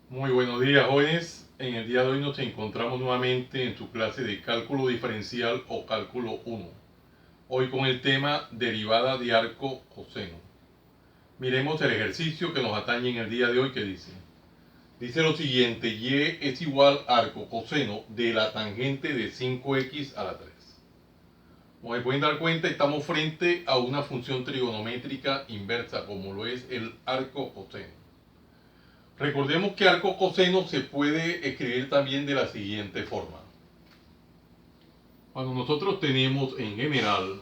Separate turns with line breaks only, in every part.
Muy buenos días, jóvenes. En el día de hoy nos encontramos nuevamente en su clase de cálculo diferencial o cálculo 1. Hoy con el tema derivada de arco coseno. Miremos el ejercicio que nos atañe en el día de hoy que dice. Dice lo siguiente, y es igual arco coseno de la tangente de 5x a la 3. Como se pueden dar cuenta, estamos frente a una función trigonométrica inversa como lo es el arco coseno. Recordemos que arco coseno se puede escribir también de la siguiente forma. Cuando nosotros tenemos en general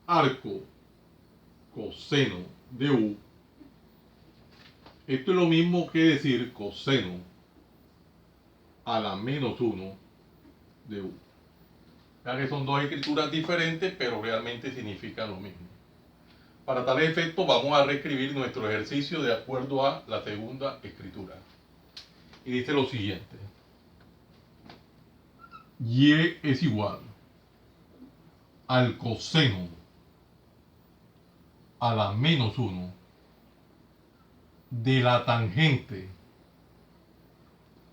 arco coseno de u, esto es lo mismo que decir coseno a la menos 1 de u. Ya que son dos escrituras diferentes, pero realmente significan lo mismo. Para tal efecto vamos a reescribir nuestro ejercicio de acuerdo a la segunda escritura. Y dice lo siguiente. Y es igual al coseno a la menos 1 de la tangente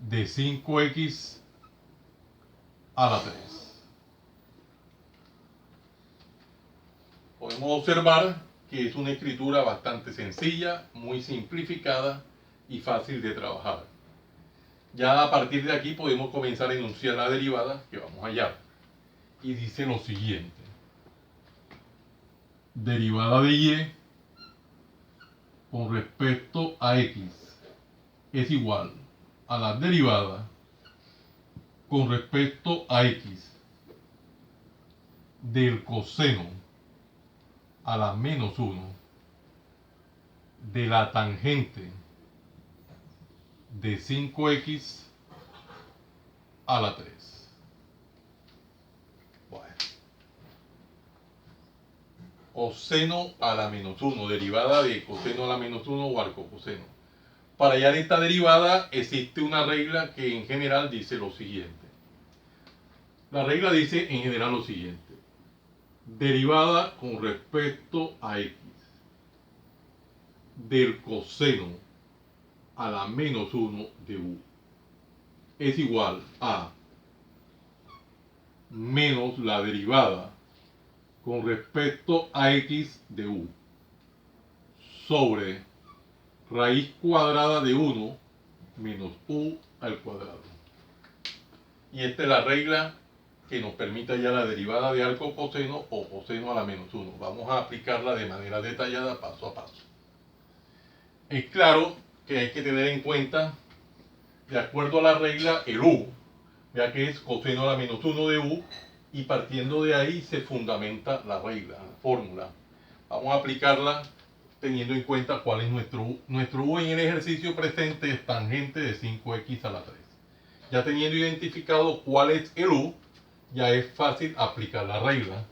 de 5x a la 3. Podemos observar que es una escritura bastante sencilla, muy simplificada y fácil de trabajar. Ya a partir de aquí podemos comenzar a enunciar la derivada que vamos a hallar. Y dice lo siguiente. Derivada de y con respecto a x es igual a la derivada con respecto a x del coseno a la menos 1 de la tangente de 5x a la 3. Bueno. Coseno a la menos 1, derivada de coseno a la menos 1 o arcocoseno. Para hallar esta derivada existe una regla que en general dice lo siguiente. La regla dice en general lo siguiente. Derivada con respecto a x del coseno a la menos 1 de u es igual a menos la derivada con respecto a x de u sobre raíz cuadrada de 1 menos u al cuadrado. Y esta es la regla que nos permite hallar la derivada de arco coseno o coseno a la menos 1. Vamos a aplicarla de manera detallada paso a paso. Es claro que hay que tener en cuenta, de acuerdo a la regla, el u, ya que es coseno a la menos 1 de u, y partiendo de ahí se fundamenta la regla, la fórmula. Vamos a aplicarla teniendo en cuenta cuál es nuestro u. Nuestro u en el ejercicio presente es tangente de 5x a la 3. Ya teniendo identificado cuál es el u, ya es fácil aplicar la regla.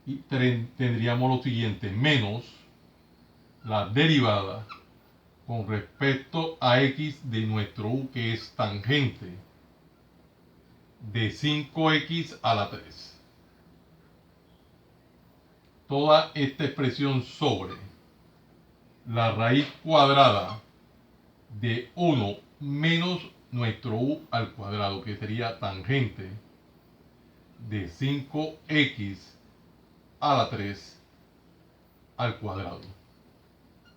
Y tendríamos lo siguiente, menos la derivada con respecto a x de nuestro u, que es tangente de 5x a la 3. Toda esta expresión sobre la raíz cuadrada de 1 menos nuestro u al cuadrado, que sería tangente de 5x a la 3 al cuadrado.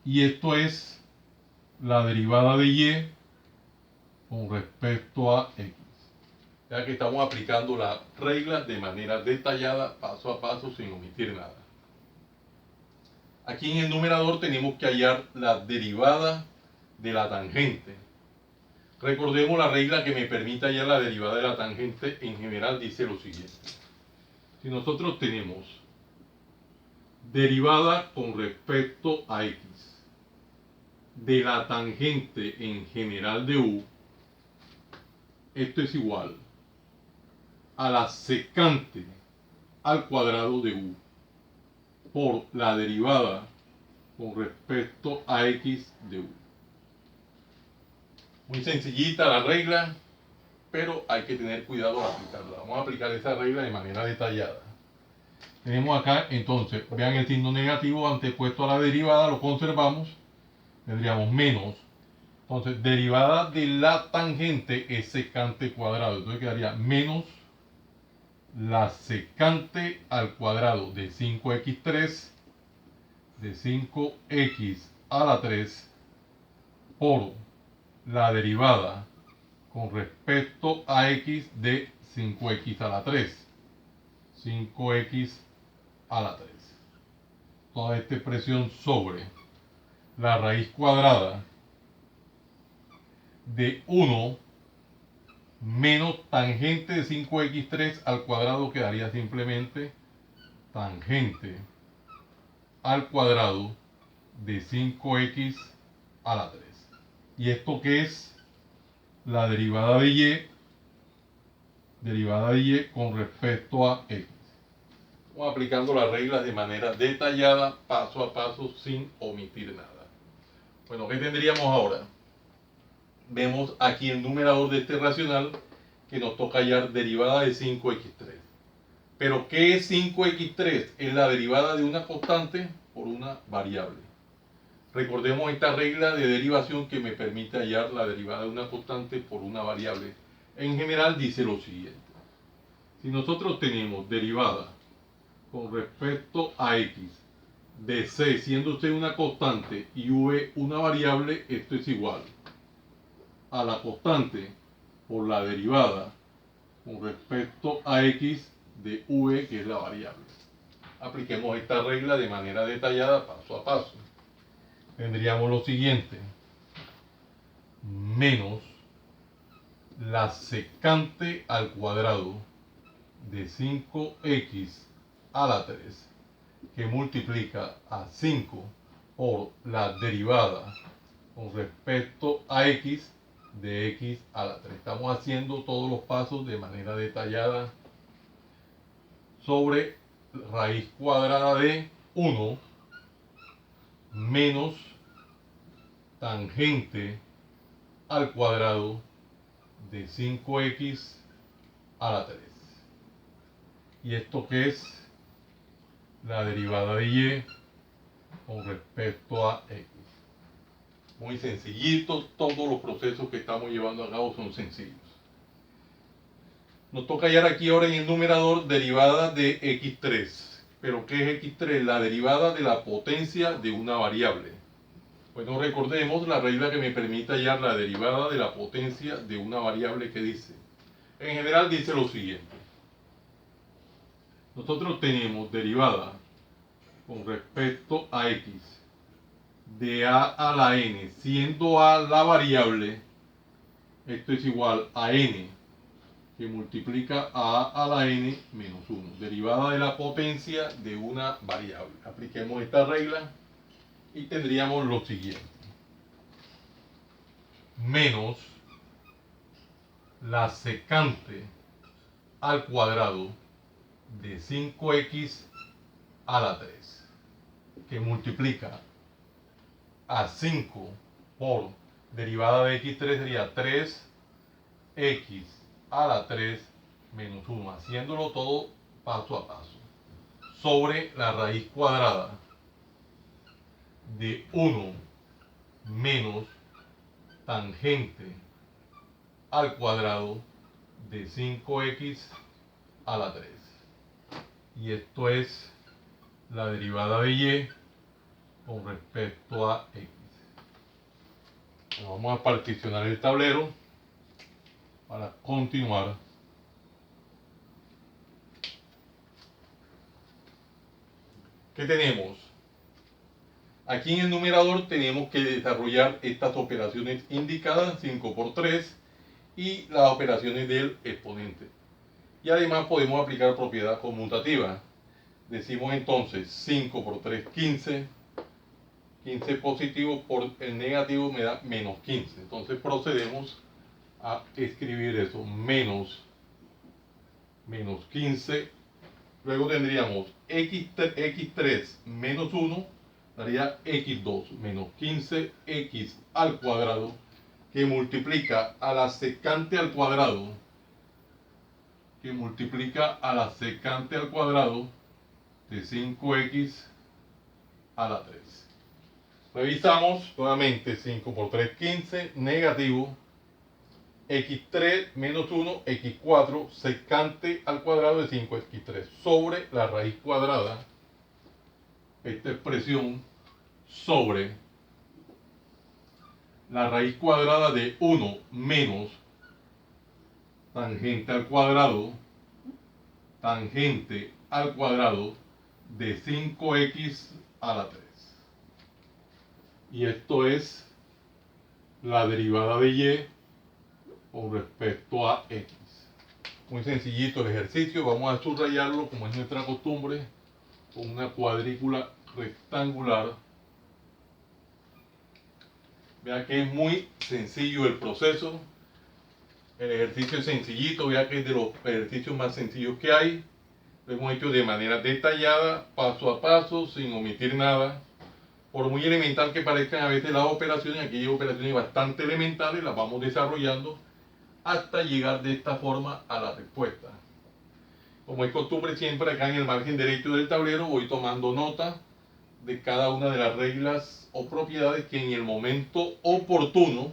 Y esto es la derivada de y con respecto a x. Ya que estamos aplicando la regla de manera detallada, paso a paso, sin omitir nada. Aquí en el numerador tenemos que hallar la derivada de la tangente. Recordemos la regla que me permite hallar la derivada de la tangente. En general dice lo siguiente. Si nosotros tenemos derivada con respecto a x de la tangente en general de u, esto es igual a la secante al cuadrado de u por la derivada con respecto a x de u. Muy sencillita la regla, pero hay que tener cuidado al aplicarla. Vamos a aplicar esa regla de manera detallada. Tenemos acá, entonces, vean el signo negativo antepuesto a la derivada, lo conservamos. Tendríamos menos Entonces, derivada de la tangente es secante cuadrado. Entonces quedaría menos la secante al cuadrado de 5x3 de 5x a la 3 por la derivada con respecto a x de 5x a la 3. 5x a la 3. Toda esta expresión sobre la raíz cuadrada de 1 menos tangente de 5x3 al cuadrado quedaría simplemente tangente al cuadrado de 5x a la 3. ¿Y esto qué es? La derivada de y con respecto a x. Vamos aplicando las reglas de manera detallada, paso a paso, sin omitir nada. Bueno, ¿qué tendríamos ahora? Vemos aquí el numerador de este racional que nos toca hallar derivada de 5x3. Pero ¿qué es 5x3? Es la derivada de una constante por una variable. Recordemos esta regla de derivación que me permite hallar la derivada de una constante por una variable. En general dice lo siguiente. Si nosotros tenemos derivada con respecto a x de c siendo c una constante y v una variable, esto es igual a la constante por la derivada con respecto a x de v, que es la variable. Apliquemos esta regla de manera detallada, paso a paso. Tendríamos lo siguiente: menos la secante al cuadrado de 5x a la 3, que multiplica a 5 por la derivada con respecto a x de x a la 3. Estamos haciendo todos los pasos de manera detallada sobre raíz cuadrada de 1 menos tangente al cuadrado de 5x a la 3. ¿Y esto qué es? La derivada de y con respecto a x. Muy sencillito, todos los procesos que estamos llevando a cabo son sencillos. Nos toca hallar aquí ahora en el numerador derivada de x3. ¿Pero qué es x3? La derivada de la potencia de una variable. Bueno, recordemos la regla que me permite hallar la derivada de la potencia de una variable, que dice, en general dice lo siguiente. Nosotros tenemos derivada con respecto a x de a la n, siendo a la variable, esto es igual a n, que multiplica a la n menos 1, derivada de la potencia de una variable. Apliquemos esta regla y tendríamos lo siguiente: menos la secante al cuadrado de 5x a la 3, que multiplica a 5 por derivada de x3 sería 3x a la 3 menos 1, haciéndolo todo paso a paso, sobre la raíz cuadrada de 1 menos tangente al cuadrado de 5x a la 3. Y esto es la derivada de y con respecto a x. Vamos a particionar el tablero para continuar. ¿Qué tenemos? Aquí en el numerador tenemos que desarrollar estas operaciones indicadas, 5 por 3, y las operaciones del exponente. Y además podemos aplicar propiedad conmutativa. Decimos entonces 5 por 3, 15. 15 positivo por el negativo me da menos 15. Entonces procedemos a escribir eso, menos 15. Luego tendríamos x3 menos 1 daría x2 menos 15x al cuadrado, que multiplica a la secante al cuadrado, de 5x a la 3. Revisamos nuevamente 5 por 3, 15, negativo, x3 menos 1, x4, secante al cuadrado de 5x3 sobre la raíz cuadrada, esta expresión, sobre la raíz cuadrada de 1 menos tangente al cuadrado de 5x a la 3. Y esto es la derivada de y con respecto a x. Muy sencillito el ejercicio, vamos a subrayarlo como es nuestra costumbre, con una cuadrícula rectangular. Vea que es muy sencillo el proceso. El ejercicio es sencillito, vea que es de los ejercicios más sencillos que hay. Lo hemos hecho de manera detallada, paso a paso, sin omitir nada. Por muy elemental que parezcan a veces las operaciones, aquí hay operaciones bastante elementales, las vamos desarrollando hasta llegar de esta forma a la respuesta. Como es costumbre siempre, acá en el margen derecho del tablero voy tomando nota de cada una de las reglas o propiedades que en el momento oportuno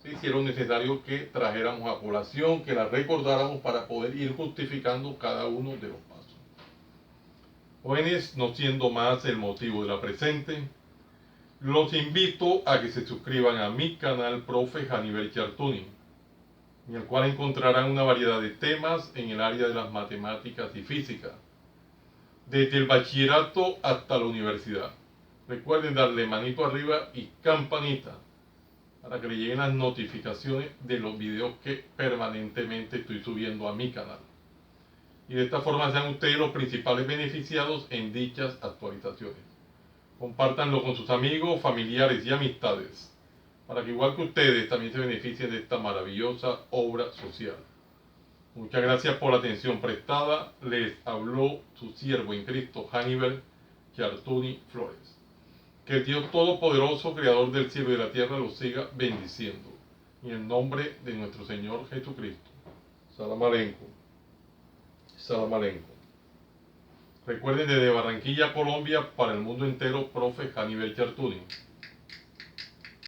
se hicieron necesario que trajéramos a colación, que las recordáramos para poder ir justificando cada uno de los pasos. Jóvenes, no siendo más el motivo de la presente, los invito a que se suscriban a mi canal Profe Hannibal Chartuni, en el cual encontrarán una variedad de temas en el área de las matemáticas y física, desde el bachillerato hasta la universidad. Recuerden darle manito arriba y campanita para que le lleguen las notificaciones de los videos que permanentemente estoy subiendo a mi canal. Y de esta forma sean ustedes los principales beneficiados en dichas actualizaciones. Compártanlo con sus amigos, familiares y amistades, para que igual que ustedes también se beneficien de esta maravillosa obra social. Muchas gracias por la atención prestada. Les habló su siervo en Cristo, Hannibal Chartuni Flores. Que el Dios Todopoderoso, Creador del cielo y de la tierra, los siga bendiciendo. En el nombre de nuestro Señor Jesucristo. Salam aleikum. Salam aleikum. Recuerden, desde Barranquilla, Colombia, para el mundo entero, Profe Hannibal Chartuni.